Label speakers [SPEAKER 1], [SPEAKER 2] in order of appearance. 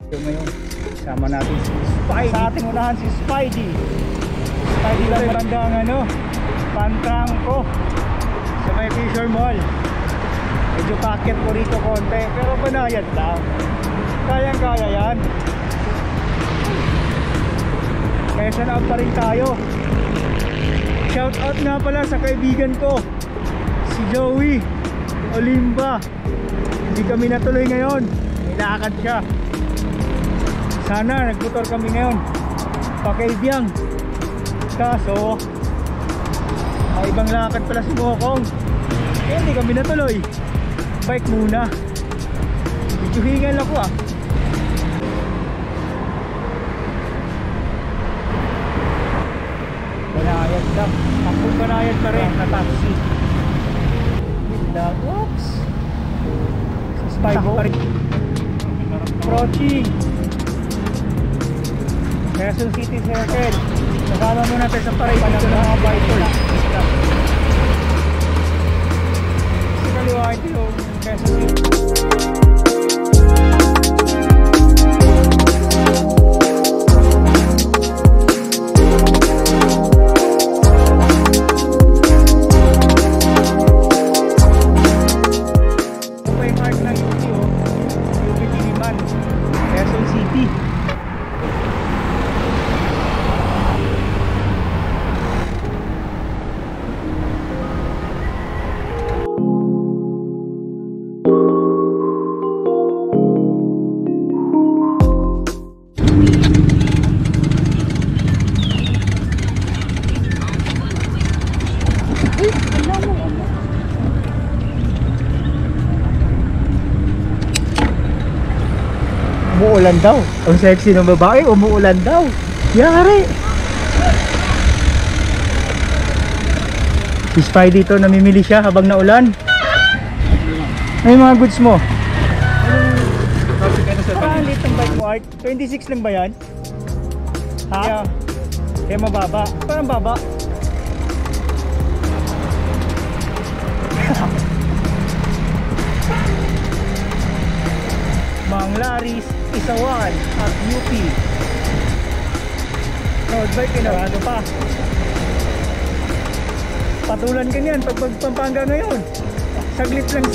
[SPEAKER 1] Ngayon, sama natin si Spidey. Sa ating unahan si Spidey. Spidey lang marandang Pantrangko sa may Fisher Mall. Medyo packet po rito konti, pero banayad lang. Kayang-kaya yan. Quezon Ave pa rin tayo. Shout out nga pala sa kaibigan ko, si Joey Olimba. Hindi kami natuloy ngayon, nilakad siya. Sana nagmotor kami ngayon Pakaibyang, kaso may ibang lakad pala si Mokong, kaya hindi kami natuloy. Bike muna. Medyo hingal ako Banayad lang. Ako banayad pa rin na taxi. Oops. Spike pa rin. Approaching Quezon City Circle. Nasama mo natin sa parade dito ng mga bikers. Sa kaliwa ito yung Quezon City. Umuulan daw. Ang sexy ng babae, umuulan daw. Yari. Si Spidey dito, namimili siya habang naulan. Ay mga goods mo. Parang litong bike mo, Art. 26 lang ba yan? Ha? Kaya mababa. Parang baba. Mang Laris, Isawan at UP. Road bike, kinarado pa. Patulan ka niyan pag Pampanga ngayon. Saglit lang.